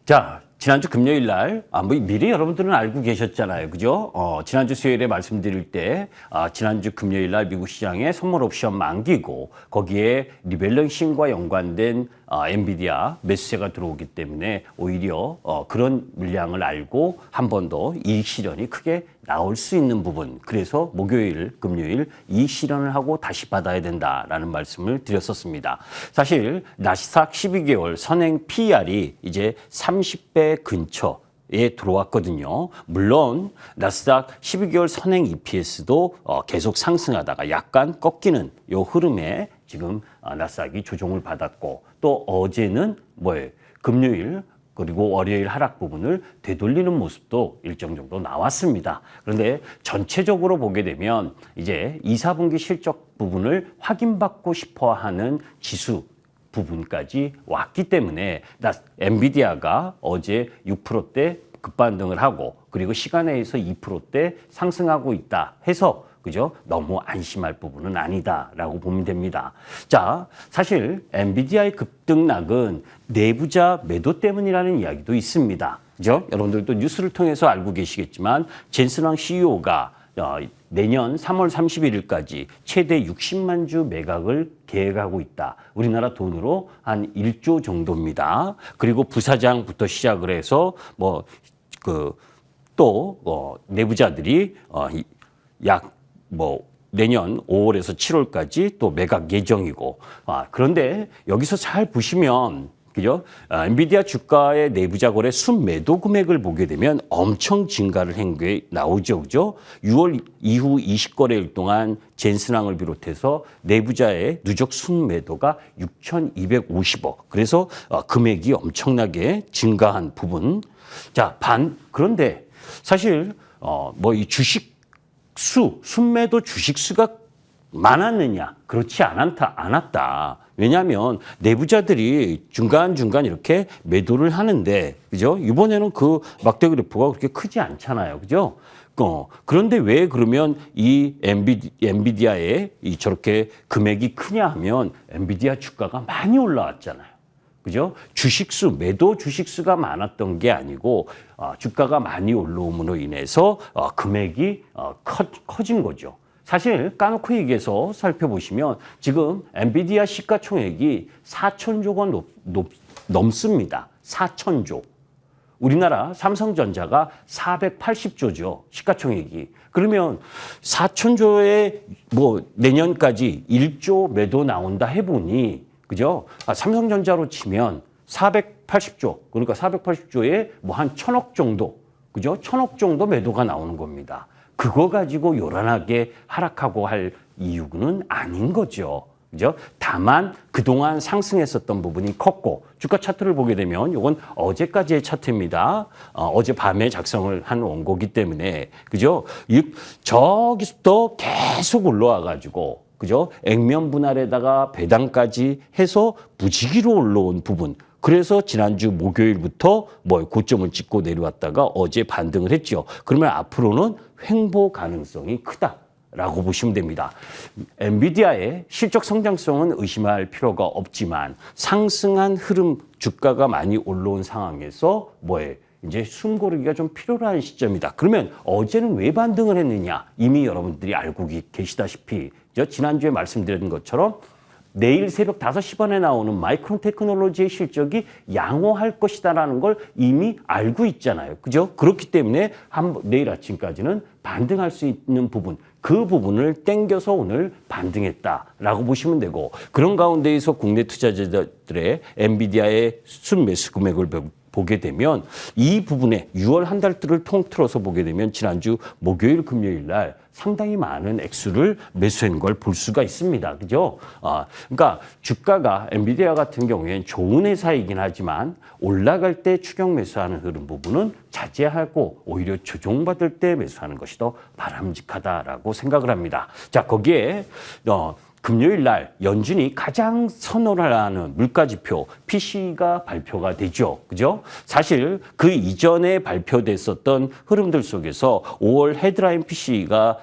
자, 지난주 금요일 날, 뭐 미리 여러분들은 알고 계셨잖아요. 그죠? 지난주 수요일에 말씀드릴 때, 지난주 금요일 날 미국 시장에 선물 옵션 만기고, 거기에 리밸런싱과 연관된 엔비디아 매수세가 들어오기 때문에 오히려 그런 물량을 알고 한 번 더 이익 실현이 크게 나올 수 있는 부분. 그래서 목요일, 금요일 이익 실현을 하고 다시 받아야 된다라는 말씀을 드렸었습니다. 사실 나스닥 12개월 선행 PER이 이제 30배 근처에 들어왔거든요. 물론 나스닥 12개월 선행 EPS도 계속 상승하다가 약간 꺾이는 요 흐름에 지금 나스닥이 조정을 받았고, 또 어제는 금요일 그리고 월요일 하락 부분을 되돌리는 모습도 일정 정도 나왔습니다. 그런데 전체적으로 보게 되면 이제 2, 4분기 실적 부분을 확인받고 싶어 하는 지수 부분까지 왔기 때문에 엔비디아가 어제 6%대 급반등을 하고, 그리고 시간에 의해서 2%대 상승하고 있다 해서 그죠? 너무 안심할 부분은 아니다라고 보면 됩니다. 자, 사실 엔비디아의 급등락은 내부자 매도 때문이라는 이야기도 있습니다. 그죠? 여러분들도 뉴스를 통해서 알고 계시겠지만 젠슨 황 CEO가 내년 3월 31일까지 최대 60만 주 매각을 계획하고 있다. 우리나라 돈으로 한 1조 정도입니다. 그리고 부사장부터 시작을 해서 내부자들이 내년 5월에서 7월까지 또 매각 예정이고, 그런데 여기서 잘 보시면, 그죠? 엔비디아 주가의 내부자 거래 순매도 금액을 보게 되면 엄청 증가를 한 게 나오죠. 그죠? 6월 이후 20거래일 동안 젠슨항을 비롯해서 내부자의 누적 순매도가 6,250억. 그래서 금액이 엄청나게 증가한 부분. 자, 그런데 사실 이 순매도 주식수가 많았느냐? 그렇지 않았다. 왜냐하면 내부자들이 중간중간 이렇게 매도를 하는데, 그죠? 이번에는 그 막대 그래프가 그렇게 크지 않잖아요. 그죠? 그런데 왜 그러면 이 엔비디아의 저렇게 금액이 크냐 하면 엔비디아 주가가 많이 올라왔잖아요. 그죠? 매도 주식수가 많았던 게 아니고, 주가가 많이 올라옴으로 인해서 금액이 커진 거죠. 사실 까놓고 얘기해서 살펴보시면 지금 엔비디아 시가총액이 4천조 원 넘습니다. 4천조. 우리나라 삼성전자가 480조죠. 시가총액이. 그러면 4천조에 내년까지 1조 매도 나온다 해보니, 그죠? 삼성전자로 치면 480조, 그러니까 480조에 한 1,000억 정도, 그죠? 1,000억 정도 매도가 나오는 겁니다. 그거 가지고 요란하게 하락하고 할 이유는 아닌 거죠. 그죠? 다만 그동안 상승했었던 부분이 컸고, 주가 차트를 보게 되면 이건 어제까지의 차트입니다. 어젯밤에 작성을 한 원고기 때문에, 그죠? 저기서부터 계속 올라와 가지고, 그죠? 액면 분할에다가 배당까지 해서 무지기로 올라온 부분. 그래서 지난주 목요일부터 고점을 찍고 내려왔다가 어제 반등을 했죠. 그러면 앞으로는 횡보 가능성이 크다라고 보시면 됩니다. 엔비디아의 실적 성장성은 의심할 필요가 없지만 상승한 흐름, 주가가 많이 올라온 상황에서 이제 숨 고르기가 좀 필요한 시점이다. 그러면 어제는 왜 반등을 했느냐? 이미 여러분들이 알고 계시다시피 지난주에 말씀드린 것처럼 내일 새벽 5시 반에 나오는 마이크론 테크놀로지의 실적이 양호할 것이다라는 걸 이미 알고 있잖아요. 그죠? 그렇기 때문에 내일 아침까지는 반등할 수 있는 부분, 그 부분을 땡겨서 오늘 반등했다라고 보시면 되고, 그런 가운데에서 국내 투자자들의 엔비디아의 순매수 금액을 보게 되면 이 부분에 6월 한 달들을 통틀어서 보게 되면 지난주 목요일, 금요일 날 상당히 많은 액수를 매수한 걸 볼 수가 있습니다. 그죠? 그러니까 주가가 엔비디아 같은 경우에는 좋은 회사이긴 하지만 올라갈 때 추격 매수하는 흐름 부분은 자제하고 오히려 조정받을 때 매수하는 것이 더 바람직하다라고 생각을 합니다. 자, 거기에 금요일 날 연준이 가장 선호하는 물가지표 PC가 발표가 되죠. 그죠? 사실 그 이전에 발표됐었던 흐름들 속에서 5월 헤드라인 PC가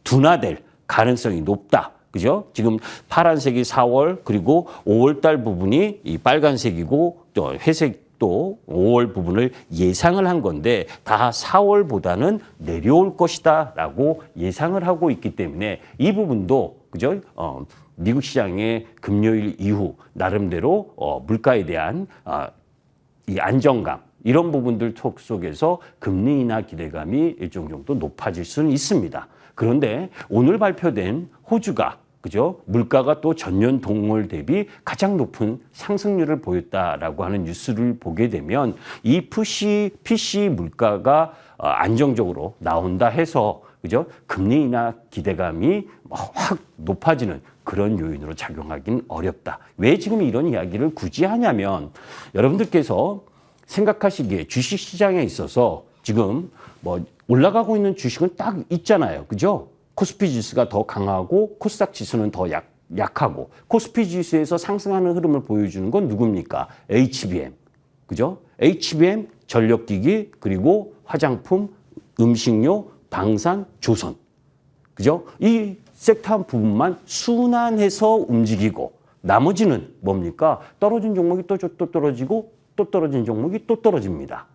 둔화될 가능성이 높다. 그죠? 지금 파란색이 4월, 그리고 5월 달 부분이 이 빨간색이고 또 회색 또 5월 부분을 예상을 한 건데 다 4월보다는 내려올 것이다라고 예상을 하고 있기 때문에 이 부분도 그죠? 미국 시장의 금요일 이후 나름대로 물가에 대한 이 안정감 이런 부분들 속에서 금리 인하 기대감이 일정 정도 높아질 수는 있습니다. 그런데 오늘 발표된 호주가 그죠? 물가가 또 전년 동월 대비 가장 높은 상승률을 보였다라고 하는 뉴스를 보게 되면 이 PC 물가가 안정적으로 나온다 해서 그죠? 금리 인하 기대감이 확 높아지는 그런 요인으로 작용하기는 어렵다. 왜 지금 이런 이야기를 굳이 하냐면 여러분들께서 생각하시기에 주식시장에 있어서 지금 뭐 올라가고 있는 주식은 딱 있잖아요. 그죠? 코스피 지수가 더 강하고 코스닥 지수는 더 약하고 코스피 지수에서 상승하는 흐름을 보여주는 건 누굽니까? HBM. 그죠? HBM, 전력기기, 그리고 화장품, 음식료, 방산, 조선. 그죠? 이 섹터 부분만 순환해서 움직이고 나머지는 뭡니까? 떨어진 종목이 또 떨어지고 또 떨어진 종목이 또 떨어집니다.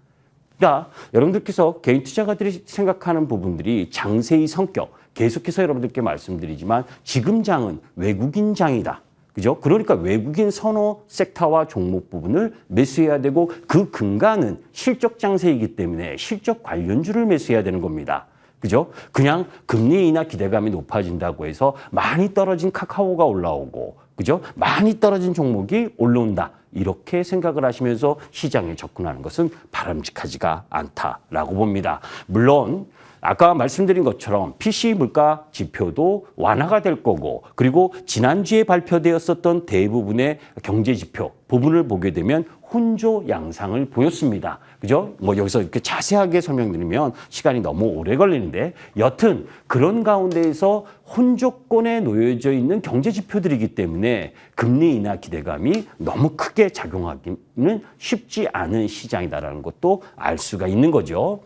그러니까 여러분들께서 개인 투자가들이 생각하는 부분들이 장세의 성격 계속해서 여러분들께 말씀드리지만 지금 장은 외국인 장이다. 그죠? 그러니까 외국인 선호 섹터와 종목 부분을 매수해야 되고 그 근간은 실적 장세이기 때문에 실적 관련주를 매수해야 되는 겁니다. 그죠? 그냥 금리 인하 기대감이 높아진다고 해서 많이 떨어진 카카오가 올라오고 그죠? 많이 떨어진 종목이 올라온다. 이렇게 생각을 하시면서 시장에 접근하는 것은 바람직하지가 않다라고 봅니다. 물론 아까 말씀드린 것처럼 PC 물가 지표도 완화가 될 거고 그리고 지난주에 발표되었었던 대부분의 경제 지표 부분을 보게 되면 혼조 양상을 보였습니다. 그죠? 뭐 여기서 이렇게 자세하게 설명드리면 시간이 너무 오래 걸리는데 여튼 그런 가운데에서 혼조권에 놓여져 있는 경제 지표들이기 때문에 금리 인하 기대감이 너무 크게 작용하기는 쉽지 않은 시장이다라는 것도 알 수가 있는 거죠.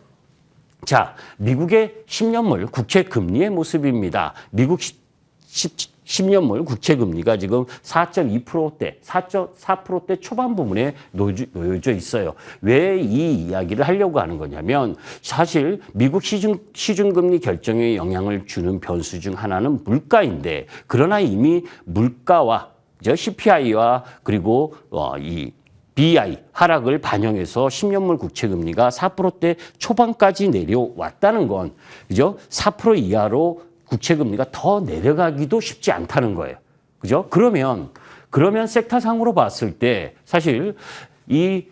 자, 미국의 10년물 국채 금리의 모습입니다. 미국 10년물 국채 금리가 지금 4.2%대, 4.4%대 초반 부분에 놓여져 있어요. 왜 이 이야기를 하려고 하는 거냐면 사실 미국 시중금리 결정에 영향을 주는 변수 중 하나는 물가인데 그러나 이미 물가와 CPI와 그리고 이 BI 하락을 반영해서 10년물 국채 금리가 4%대 초반까지 내려왔다는 건 그죠? 4% 이하로 국채 금리가 더 내려가기도 쉽지 않다는 거예요. 그죠? 그러면 섹터상으로 봤을 때 사실 이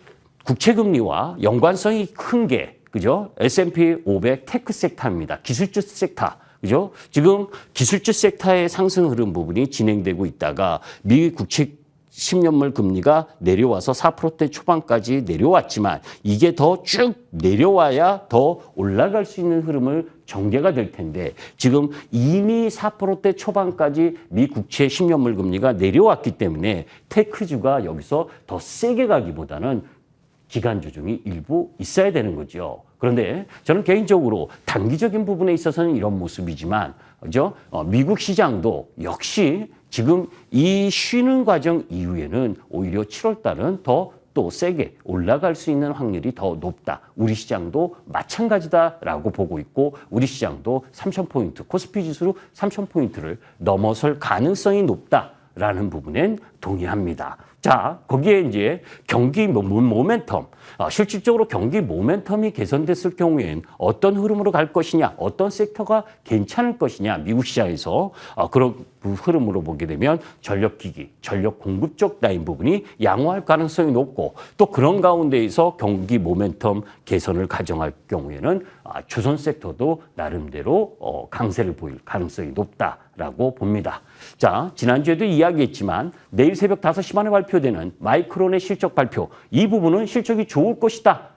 국채 금리와 연관성이 큰 게 그죠? S&P 500 테크 섹터입니다. 기술주 섹터. 그죠? 지금 기술주 섹터의 상승 흐름 부분이 진행되고 있다가 미 국채 10년물 금리가 내려와서 4%대 초반까지 내려왔지만 이게 더 쭉 내려와야 더 올라갈 수 있는 흐름을 전개가 될 텐데 지금 이미 4%대 초반까지 미 국채 10년물 금리가 내려왔기 때문에 테크주가 여기서 더 세게 가기보다는 기간 조정이 일부 있어야 되는 거죠. 그런데 저는 개인적으로 단기적인 부분에 있어서는 이런 모습이지만 그죠? 미국 시장도 역시 지금 이 쉬는 과정 이후에는 오히려 7월 달은 더 또 세게 올라갈 수 있는 확률이 더 높다. 우리 시장도 마찬가지다라고 보고 있고 우리 시장도 3,000포인트, 코스피 지수로 3,000포인트를 넘어설 가능성이 높다라는 부분엔 동의합니다. 자, 거기에 이제 경기 모멘텀, 실질적으로 경기 모멘텀이 개선됐을 경우엔 어떤 흐름으로 갈 것이냐, 어떤 섹터가 괜찮을 것이냐, 미국 시장에서 그런 흐름으로 보게 되면 전력기기, 전력 공급 쪽 라인 부분이 양호할 가능성이 높고 또 그런 가운데에서 경기 모멘텀 개선을 가정할 경우에는 조선 섹터도 나름대로 강세를 보일 가능성이 높다라고 봅니다. 자, 지난주에도 이야기했지만 내일 새벽 5시 반에 발표되는 마이크론의 실적 발표, 이 부분은 실적이 좋을 것이다.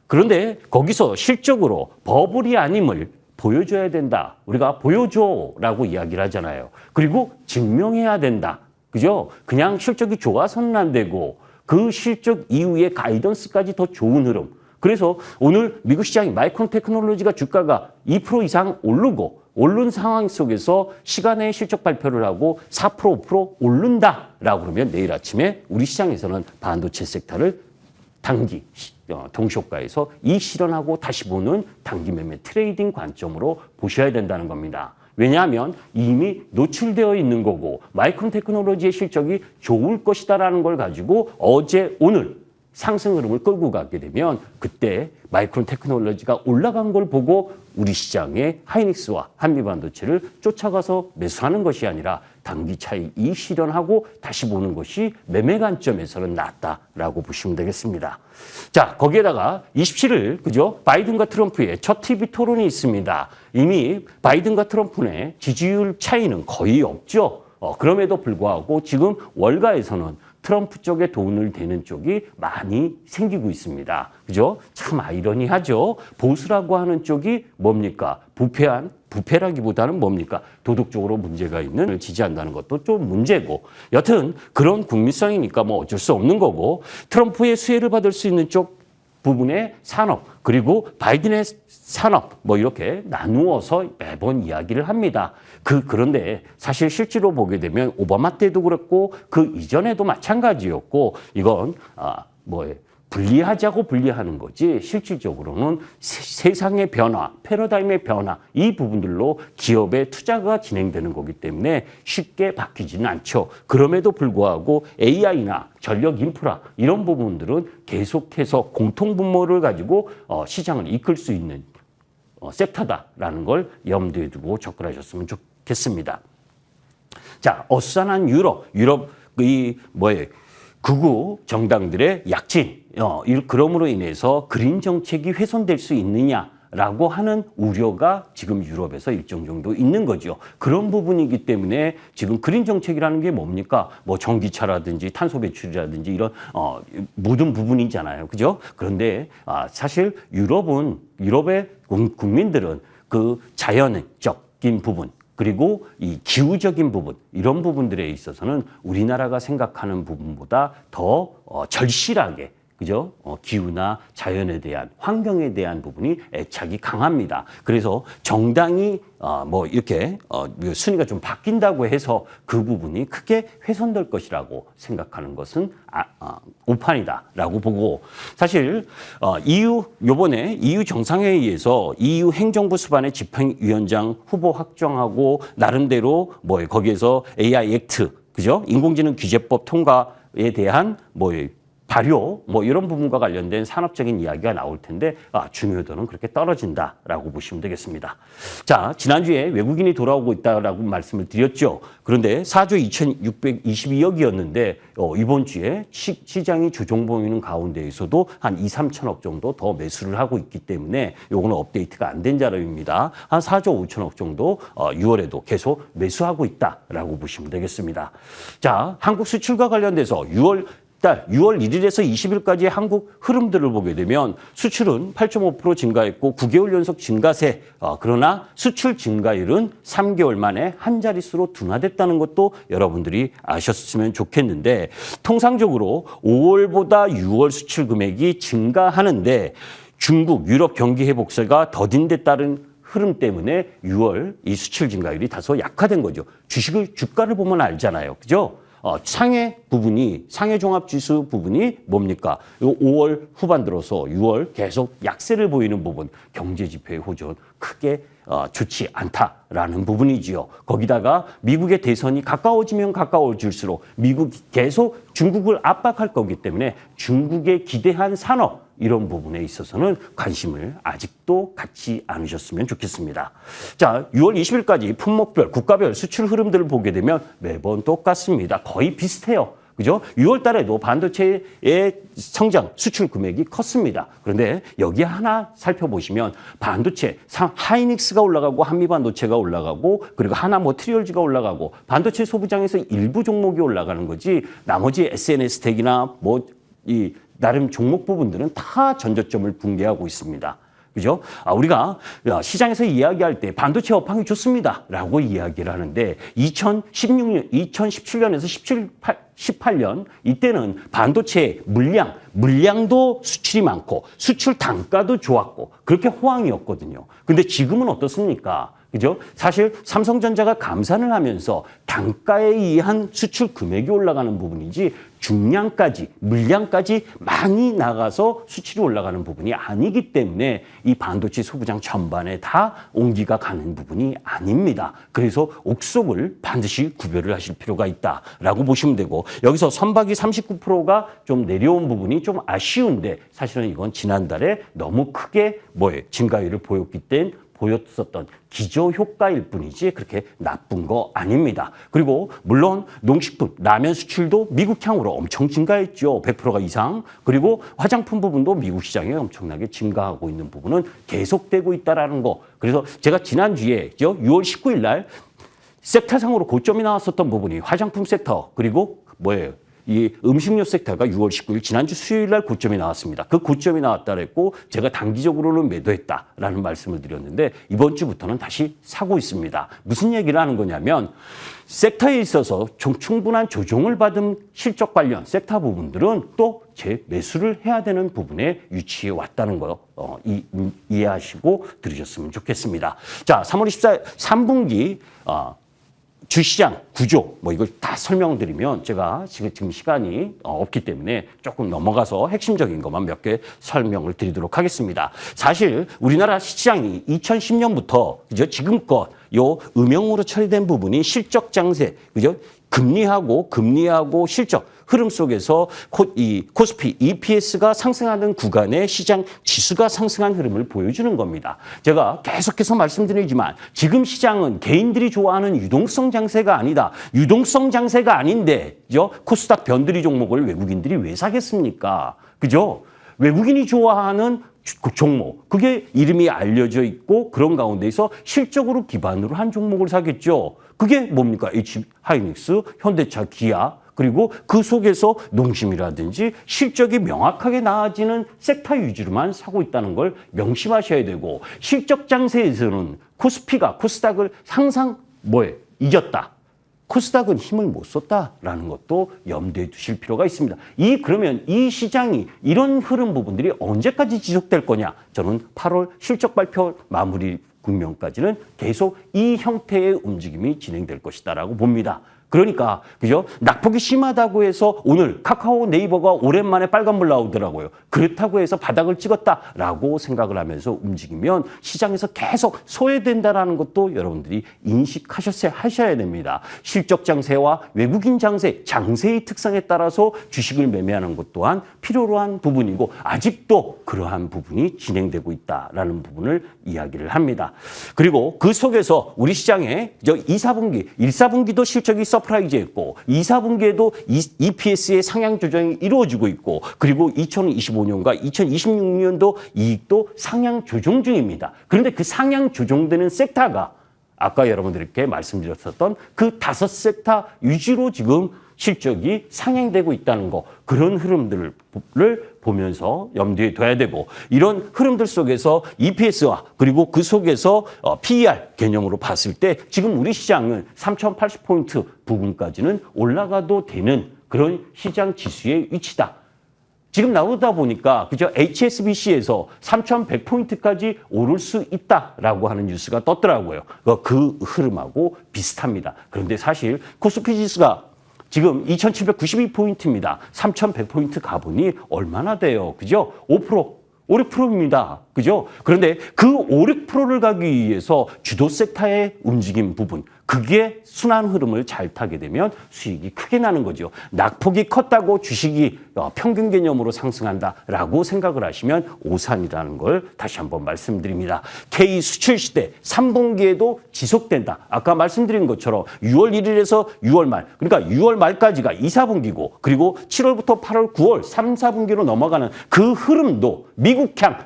그런데 거기서 실적으로 버블이 아님을 보여줘야 된다. 우리가 보여줘라고 이야기를 하잖아요. 그리고 증명해야 된다. 그죠? 그냥 실적이 좋아서는 안 되고 그 실적 이후에 가이던스까지 더 좋은 흐름. 그래서 오늘 미국 시장이 마이크론 테크놀로지가 주가가 2% 이상 오른 상황 속에서 시간에 실적 발표를 하고 4% 5% 오른다라고 그러면 내일 아침에 우리 시장에서는 반도체 섹터를 단기 동시효과에서 이 실현하고 다시 보는 단기 매매 트레이딩 관점으로 보셔야 된다는 겁니다. 왜냐하면 이미 노출되어 있는 거고 마이크론 테크놀로지의 실적이 좋을 것이다라는 걸 가지고 어제 오늘 상승 흐름을 끌고 가게 되면 그때 마이크론 테크놀로지가 올라간 걸 보고 우리 시장의 하이닉스와 한미반도체를 쫓아가서 매수하는 것이 아니라 단기 차익 이 실현하고 다시 보는 것이 매매 관점에서는 낫다라고 보시면 되겠습니다. 자, 거기에다가 27일 그죠? 바이든과 트럼프의 첫 TV 토론이 있습니다. 이미 바이든과 트럼프의 지지율 차이는 거의 없죠. 그럼에도 불구하고 지금 월가에서는 트럼프 쪽에 돈을 대는 쪽이 많이 생기고 있습니다. 그죠? 참 아이러니하죠. 보수라고 하는 쪽이 뭡니까? 부패라기보다는 뭡니까? 도덕적으로 문제가 있는 지지한다는 것도 좀 문제고. 여튼 그런 국민성이니까 뭐 어쩔 수 없는 거고 트럼프의 수혜를 받을 수 있는 쪽 부분의 산업 그리고 바이든의 산업 뭐 이렇게 나누어서 매번 이야기를 합니다. 그런데 사실 실제로 보게 되면 오바마 때도 그랬고 그 이전에도 마찬가지였고 이건 분리하자고 분리하는 거지 실질적으로는 세상의 변화, 패러다임의 변화 이 부분들로 기업의 투자가 진행되는 거기 때문에 쉽게 바뀌지는 않죠. 그럼에도 불구하고 AI나 전력 인프라 이런 부분들은 계속해서 공통분모를 가지고 시장을 이끌 수 있는 섹터다라는 걸 염두에 두고 접근하셨으면 좋겠습니다. 자, 어수선한 유럽 극우 정당들의 약진, 그럼으로 인해서 그린 정책이 훼손될 수 있느냐라고 하는 우려가 지금 유럽에서 일정 정도 있는 거죠. 그런 부분이기 때문에 지금 그린 정책이라는 게 뭡니까? 뭐 전기차라든지 탄소 배출이라든지 이런 모든 부분이잖아요. 그죠? 그런데 사실 유럽의 국민들은 그 자연적인 부분 그리고 이 기후적인 부분 이런 부분들에 있어서는 우리나라가 생각하는 부분보다 더 절실하게 그죠? 기후나 자연에 대한 환경에 대한 부분이 애착이 강합니다. 그래서 정당이 이렇게 순위가 좀 바뀐다고 해서 그 부분이 크게 훼손될 것이라고 생각하는 것은 오판이다라고 보고 사실 요번에 EU 정상회의에서 EU 행정부 수반의 집행위원장 후보 확정하고 나름대로 거기에서 AI 액트 그죠? 인공지능 규제법 통과에 대한 발효 이런 부분과 관련된 산업적인 이야기가 나올 텐데 중요도는 그렇게 떨어진다라고 보시면 되겠습니다. 자, 지난주에 외국인이 돌아오고 있다라고 말씀을 드렸죠. 그런데 4조 2,622억이었는데 이번 주에 시장이 조정 보이는 가운데에서도 한 2, 3천억 정도 더 매수를 하고 있기 때문에 요거는 업데이트가 안 된 자료입니다. 한 4조 5천억 정도 6월에도 계속 매수하고 있다라고 보시면 되겠습니다. 자, 한국 수출과 관련돼서 6월 1일에서 20일까지의 한국 흐름들을 보게 되면 수출은 8.5% 증가했고 9개월 연속 증가세 그러나 수출 증가율은 3개월 만에 한 자릿수로 둔화됐다는 것도 여러분들이 아셨으면 좋겠는데 통상적으로 5월보다 6월 수출 금액이 증가하는데 중국, 유럽 경기 회복세가 더딘 데 따른 흐름 때문에 6월 이 수출 증가율이 다소 약화된 거죠. 주가를 보면 알잖아요. 그죠? 상해 종합지수 부분이 뭡니까? 요 5월 후반 들어서 6월 계속 약세를 보이는 부분, 경제지표의 호전 크게 좋지 않다라는 부분이지요. 거기다가 미국의 대선이 가까워지면 가까워질수록 미국이 계속 중국을 압박할 거기 때문에 중국에 기대한 산업 이런 부분에 있어서는 관심을 아직도 갖지 않으셨으면 좋겠습니다. 자, 6월 20일까지 품목별, 국가별 수출 흐름들을 보게 되면 매번 똑같습니다. 거의 비슷해요. 그죠? 6월 달에도 반도체의 성장, 수출 금액이 컸습니다. 그런데 여기 하나 살펴보시면 반도체, 하이닉스가 올라가고 한미반도체가 올라가고 그리고 하나머티리얼즈가 올라가고 반도체 소부장에서 일부 종목이 올라가는 거지 나머지 SNS텍이나 나름 종목 부분들은 다 전저점을 붕괴하고 있습니다. 그죠? 우리가 시장에서 이야기할 때 반도체 업황이 좋습니다. 라고 이야기를 하는데 2017년에서 18년 이때는 반도체 물량도 수출이 많고 수출 단가도 좋았고 그렇게 호황이었거든요. 근데 지금은 어떻습니까? 그죠? 사실 삼성전자가 감산을 하면서 단가에 의한 수출 금액이 올라가는 부분이지 중량까지, 물량까지 많이 나가서 수출이 올라가는 부분이 아니기 때문에 이 반도체 소부장 전반에 다 온기가 가는 부분이 아닙니다. 그래서 옥속을 반드시 구별을 하실 필요가 있다라고 보시면 되고, 여기서 선박이 39%가 좀 내려온 부분이 좀 아쉬운데 사실은 이건 지난달에 너무 크게 증가율을 보였었던 기저 효과일 뿐이지 그렇게 나쁜 거 아닙니다. 그리고 물론 농식품, 라면 수출도 미국향으로 엄청 증가했죠. 100%가 이상. 그리고 화장품 부분도 미국 시장에 엄청나게 증가하고 있는 부분은 계속되고 있다는 거. 그래서 제가 지난주에 6월 19일 날 섹터상으로 고점이 나왔었던 부분이 화장품 섹터, 그리고 이 음식료 섹터가 6월 19일 지난주 수요일 날 고점이 나왔습니다. 그 고점이 나왔다 그랬고 제가 단기적으로는 매도했다라는 말씀을 드렸는데 이번 주부터는 다시 사고 있습니다. 무슨 얘기를 하는 거냐면 섹터에 있어서 충분한 조정을 받은 실적 관련 섹터 부분들은 또 재매수를 해야 되는 부분에 위치해 왔다는 거 이해하시고 들으셨으면 좋겠습니다. 자, 3월 24일 3분기 주시장 구조 이걸 다 설명드리면 제가 지금 시간이 없기 때문에 조금 넘어가서 핵심적인 것만 몇 개 설명을 드리도록 하겠습니다. 사실 우리나라 시장이 2010년부터 지금껏 요 음영으로 처리된 부분이 실적 장세, 그죠? 금리하고 실적 흐름 속에서 이 코스피 EPS가 상승하는 구간에 시장 지수가 상승한 흐름을 보여주는 겁니다. 제가 계속해서 말씀드리지만 지금 시장은 개인들이 좋아하는 유동성 장세가 아니다. 유동성 장세가 아닌데 코스닥 변두리 종목을 외국인들이 왜 사겠습니까? 그죠? 외국인이 좋아하는 종목, 그게 이름이 알려져 있고 그런 가운데서 실적으로 기반으로 한 종목을 사겠죠. 그게 뭡니까? H하이닉스, 현대차, 기아, 그리고 그 속에서 농심이라든지 실적이 명확하게 나아지는 섹터 위주로만 사고 있다는 걸 명심하셔야 되고, 실적 장세에서는 코스닥을 항상 이겼다. 코스닥은 힘을 못 썼다라는 것도 염두에 두실 필요가 있습니다. 그러면 이 시장이 이런 흐름 부분들이 언제까지 지속될 거냐? 저는 8월 실적 발표 마무리 국면까지는 계속 이 형태의 움직임이 진행될 것이다라고 봅니다. 그러니까 그죠? 낙폭이 심하다고 해서 오늘 카카오, 네이버가 오랜만에 빨간불 나오더라고요. 그렇다고 해서 바닥을 찍었다라고 생각을 하면서 움직이면 시장에서 계속 소외된다라는 것도 여러분들이 하셔야 됩니다. 실적 장세와 외국인 장세의 특성에 따라서 주식을 매매하는 것 또한 필요로 한 부분이고 아직도 그러한 부분이 진행되고 있다라는 부분을 이야기를 합니다. 그리고 그 속에서 우리 시장에 1, 4분기도 실적이 서프라이즈했고 2, 4분기에도 EPS의 상향 조정이 이루어지고 있고, 그리고 2025년과 2026년도 이익도 상향 조정 중입니다. 그런데 그 상향 조정되는 섹터가 아까 여러분들께 말씀드렸었던 그 5섹터 위주로 지금 실적이 상향되고 있다는 거, 그런 흐름들을 보면서 염두에 둬야 되고, 이런 흐름들 속에서 EPS와 그리고 그 속에서 PER 개념으로 봤을 때 지금 우리 시장은 3080포인트 부분까지는 올라가도 되는 그런 시장 지수의 위치다. 지금 나오다 보니까 그죠? HSBC에서 3,100포인트까지 오를 수 있다라고 하는 뉴스가 떴더라고요. 그 흐름하고 비슷합니다. 그런데 사실 코스피 지수가 지금 2,792포인트입니다. 3,100포인트 가보니 얼마나 돼요? 그죠? 5%, 5~6%입니다. 그죠? 그런데 그 5~6%를 가기 위해서 주도 섹터의 움직임 부분, 그게 순환 흐름을 잘 타게 되면 수익이 크게 나는 거죠. 낙폭이 컸다고 주식이 평균 개념으로 상승한다라고 생각을 하시면 오산이라는 걸 다시 한번 말씀드립니다. K 수출 시대 3분기에도 지속된다. 아까 말씀드린 것처럼 6월 1일에서 6월 말, 그러니까 6월 말까지가 2, 4분기고 그리고 7월부터 8월, 9월 3, 4분기로 넘어가는 그 흐름도 미국향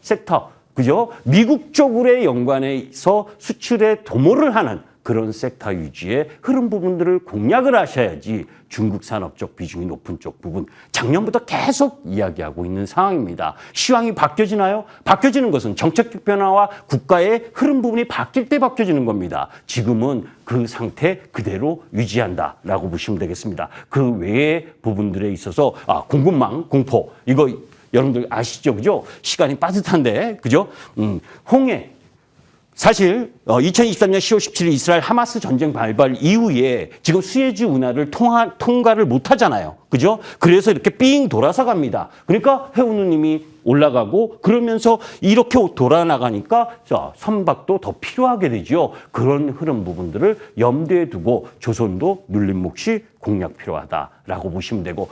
섹터, 그죠? 미국 쪽으로의 연관해서 수출에 도모를 하는 그런 섹터 위주의 흐름 부분들을 공략을 하셔야지 중국 산업 쪽 비중이 높은 쪽 부분, 작년부터 계속 이야기하고 있는 상황입니다. 시황이 바뀌어지나요? 바뀌어지는 것은 정책적 변화와 국가의 흐름 부분이 바뀔 때 바뀌어지는 겁니다. 지금은 그 상태 그대로 유지한다라고 보시면 되겠습니다. 그 외의 부분들에 있어서 공급망 공포, 이거 여러분들 아시죠? 그죠? 시간이 빠듯한데, 그죠? 홍해, 사실 2023년 10월 17일 이스라엘 하마스 전쟁 발발 이후에 지금 수에즈 운하를 통과를 못 하잖아요. 그죠? 그래서 이렇게 삥 돌아서 갑니다. 그러니까 해운우님이 올라가고 그러면서 이렇게 돌아 나가니까 자, 선박도 더 필요하게 되죠. 그런 흐름 부분들을 염두에 두고 조선도 눌림 몫이 공략 필요하다라고 보시면 되고